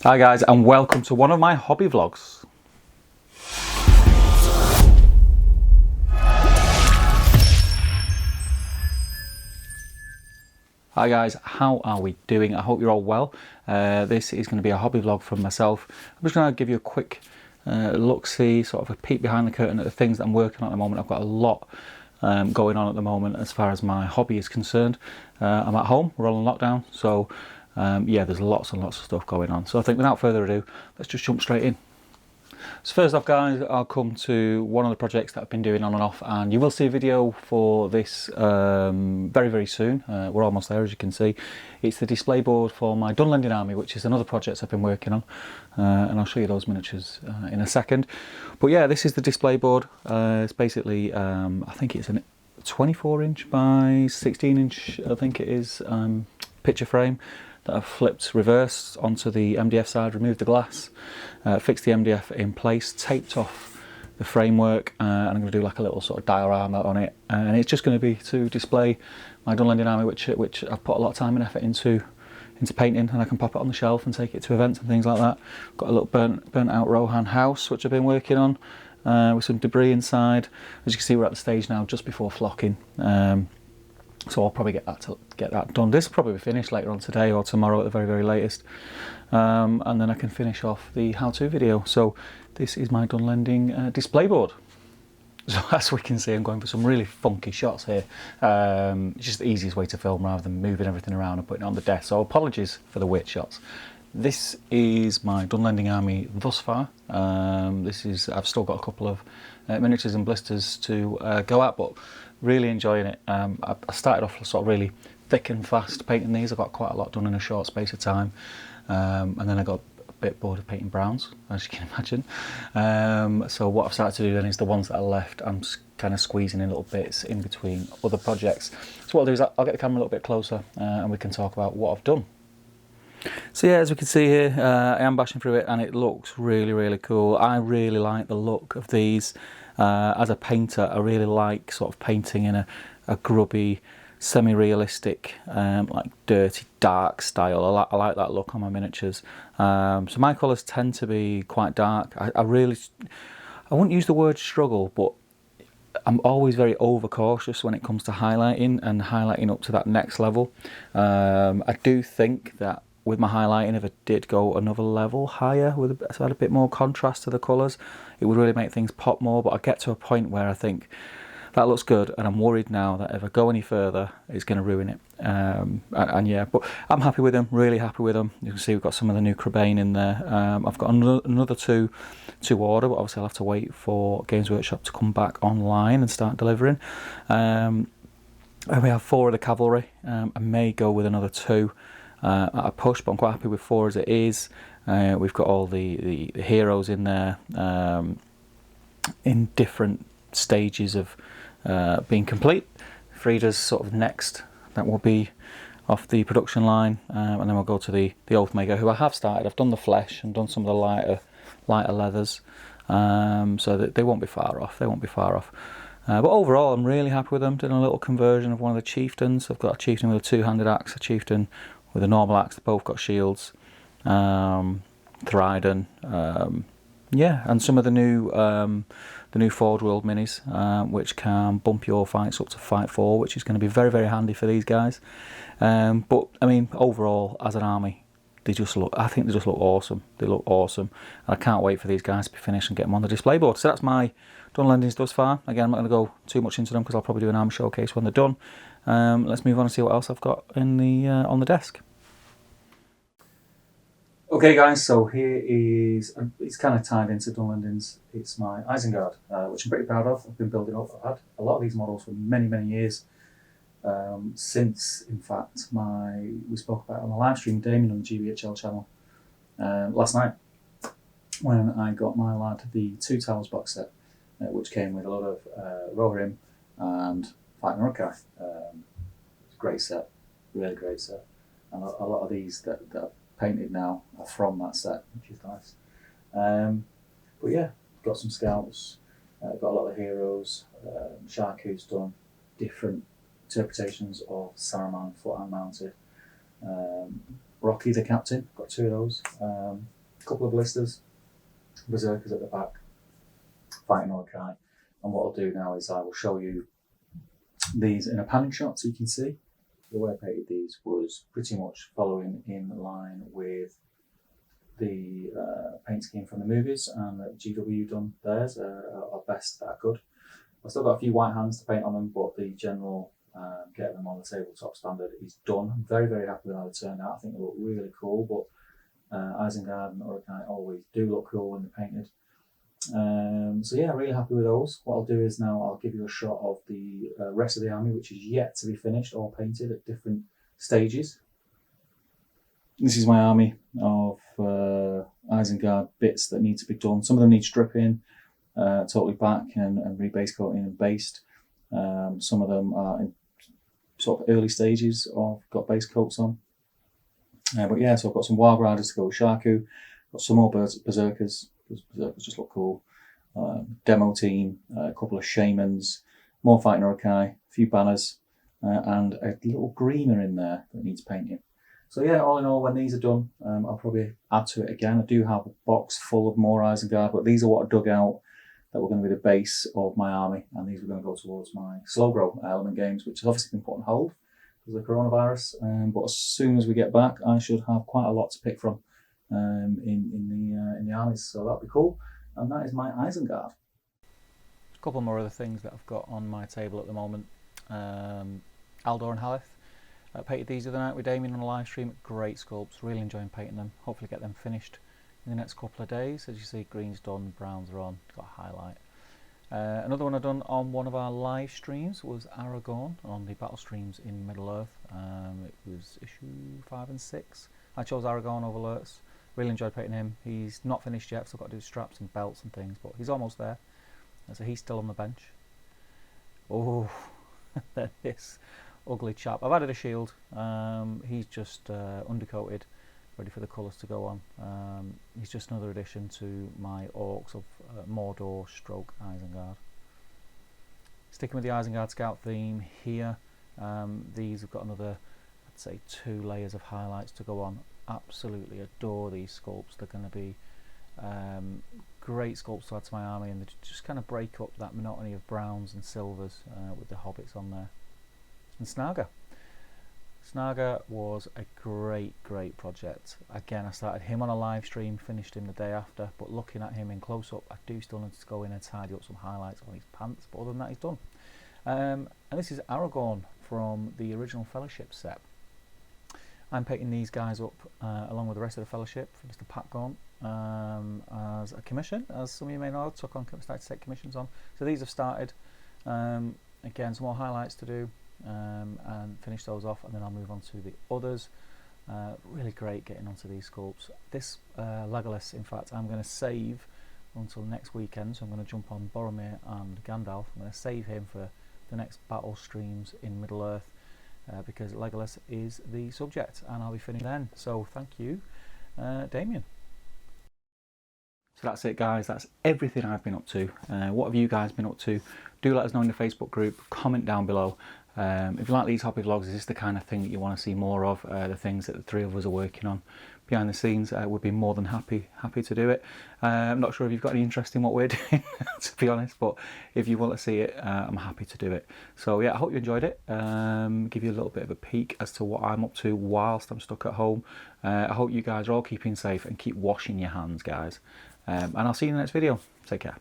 Hi guys, and welcome to one of my hobby vlogs. Hi guys, how are we doing? I hope you're all well. This is going to be a hobby vlog from myself. I'm just going to give you a quick look-see, sort of a peek behind the curtain at the things that I'm working on at the moment. I've got a lot going on at the moment as far as my hobby is concerned. I'm at home, we're all on lockdown, so yeah, there's lots and lots of stuff going on. So I think without further ado, let's just jump straight in. So first off guys, I'll come to one of the projects that I've been doing on and off, and you will see a video for this very soon. We're almost there, as you can see. It's the display board for my Dunlending army, which is another project I've been working on, and I'll show you those miniatures in a second. But yeah, this is the display board. It's basically, I think it's a 24-inch by 16-inch, I think it is, picture frame that I've flipped reverse onto the MDF side, removed the glass, fixed the MDF in place, taped off the framework, and I'm going to do like a little sort of diorama on it, and it's just going to be to display my Dunlending army, which I've put a lot of time and effort into painting, and I can pop it on the shelf and take it to events and things like that. Got a little burnt out Rohan house which I've been working on with some debris inside. As you can see, we're at the stage now just before flocking. So I'll probably get that done. This will probably be finished later on today or tomorrow at the very latest, and then I can finish off the how-to video. So this is my Dunlending display board. So as we can see, I'm going for some really funky shots here. It's just the easiest way to film rather than moving everything around and putting it on the desk. So apologies for the weird shots. This is my Dunlending army thus far. I've still got a couple of miniatures and blisters to go at, but really enjoying it. I started off sort of really thick and fast painting these. I got quite a lot done in a short space of time, and then I got a bit bored of painting browns, as you can imagine. So what I've started to do then is the ones that are left, I'm kind of squeezing in little bits in between other projects. So what I'll do is I'll get the camera a little bit closer, and we can talk about what I've done. So yeah, as we can see here, I am bashing through it, and it looks really cool. I really like the look of these. As a painter, I really like sort of painting in a grubby, semi-realistic, like dirty, dark style. I like that look on my miniatures. So my colours tend to be quite dark. I wouldn't use the word struggle, but I'm always very overcautious when it comes to highlighting and highlighting up to that next level. I do think that with my highlighting, if I did go another level higher, so I had a bit more contrast to the colours, it would really make things pop more. But I get to a point where I think that looks good, and I'm worried now that if I go any further, it's going to ruin it. And yeah, but I'm happy with them, really happy with them. You can see we've got some of the new Crabane in there. I've got another two to order, but obviously I'll have to wait for Games Workshop to come back online and start delivering. And we have 4 of the cavalry. I may go with another 2 at a push, but I'm quite happy with 4 as it is. We've got all the heroes in there in different stages of being complete. Frieda's sort of next, that will be off the production line, and then we'll go to the Oathmaker, who I have started. I've done the flesh and done some of the lighter leathers, so that they won't be far off. But overall, I'm really happy with them. Did a little conversion of one of the chieftains. I've got a chieftain with a 2-handed axe, a chieftain with a normal axe. They both got shields. Thryden, yeah, and some of the new Forge World minis, which can bump your fights up to fight 4, which is going to be very handy for these guys. But I mean, overall, as an army, I think they just look awesome. They look awesome, and I can't wait for these guys to be finished and get them on the display board. So that's my Dunlendings thus far. Again, I'm not going to go too much into them because I'll probably do an army showcase when they're done. Let's move on and see what else I've got in the on the desk. Okay guys, so here is, it's kind of tied into Dunlendings, it's my Isengard, which I'm pretty proud of. I've been building up. I've had a lot of these models for many years, since, in fact, we spoke about it on the live stream, Damien on the GBHL channel, last night, when I got my lad the 2 Towers box set, which came with a lot of Rohirrim and Fighting Uruk-hai. It's a great set, really great set, and a lot of these that painted now are from that set, which is nice. But yeah, got some scouts, got a lot of heroes. Shark, who's done different interpretations of Saruman foot and mounted. Rocky the captain, got 2 of those. A couple of blisters, berserkers at the back, fighting Orkai. And what I'll do now is I will show you these in a panning shot so you can see. The way I painted these was pretty much following in line with the paint scheme from the movies, and GW done theirs are best that I could. I've still got a few white hands to paint on them, but the general getting them on the tabletop standard is done. I'm very, very happy with how they turned out. I think they look really cool, but Isengard and Uruk-hai always do look cool when they're painted. So yeah, really happy with those. What I'll do is now I'll give you a shot of the rest of the army, which is yet to be finished, all painted at different stages. This is my army of Isengard bits that need to be done. Some of them need stripping, totally back and rebase coating and based. Some of them are in sort of early stages of got base coats on. But yeah, so I've got some Wild Riders to go with Shaku, got some more Berserkers, because Berserkers just look cool. Demo team, a couple of Shamans, more fighting Uruk-hai, a few banners, and a little greener in there that needs painting. So yeah, all in all, when these are done, I'll probably add to it again. I do have a box full of more Isengard, but these are what I dug out that were going to be the base of my army, and these were going to go towards my slow grow element games, which has obviously been put on hold because of the coronavirus. But as soon as we get back, I should have quite a lot to pick from in the armies, so that'll be cool. And that is my Isengard. A couple more other things that I've got on my table at the moment. Aldor and Haleth. I painted these the other night with Damien on a live stream. Great sculpts, really enjoying painting them. Hopefully get them finished in the next couple of days. As you see, green's done, browns are on, got a highlight. Another one I've done on one of our live streams was Aragorn on the battle streams in Middle-earth. It was issue 5 and 6. I chose Aragorn over Lurtz. Really enjoyed painting him. He's not finished yet, so I've got to do straps and belts and things, but he's almost there. So he's still on the bench. Oh, this ugly chap. I've added a shield. He's just undercoated, ready for the colours to go on. He's just another addition to my orcs of Mordor stroke Isengard. Sticking with the Isengard Scout theme here, these have got another, I'd say, 2 layers of highlights to go on. Absolutely adore these sculpts. They're going to be great sculpts to add to my army, and they just kind of break up that monotony of browns and silvers with the hobbits on there. And Snaga. Snaga was a great project. Again, I started him on a live stream, finished him the day after, but looking at him in close-up, I do still need to go in and tidy up some highlights on his pants, but other than that, he's done. And this is Aragorn from the original Fellowship set. I'm painting these guys up along with the rest of the Fellowship for Mr. Pat Gaunt as a commission. As some of you may know, I started to take commissions on. So these have started. Again, some more highlights to do and finish those off, and then I'll move on to the others. Really great getting onto these sculpts. This Legolas, in fact, I'm going to save until next weekend, so I'm going to jump on Boromir and Gandalf. I'm going to save him for the next battle streams in Middle-earth. Because Legolas is the subject, and I'll be finished then. So thank you, Damien. So that's it, guys. That's everything I've been up to. What have you guys been up to? Do let us know in the Facebook group. Comment down below. If you like these hobby vlogs, is this the kind of thing that you want to see more of? The things that the 3 of us are working on behind the scenes, we'd be more than happy to do it. I'm not sure if you've got any interest in what we're doing, to be honest, but if you want to see it, I'm happy to do it. So yeah, I hope you enjoyed it. Give you a little bit of a peek as to what I'm up to whilst I'm stuck at home. I hope you guys are all keeping safe and keep washing your hands, guys. And I'll see you in the next video. Take care.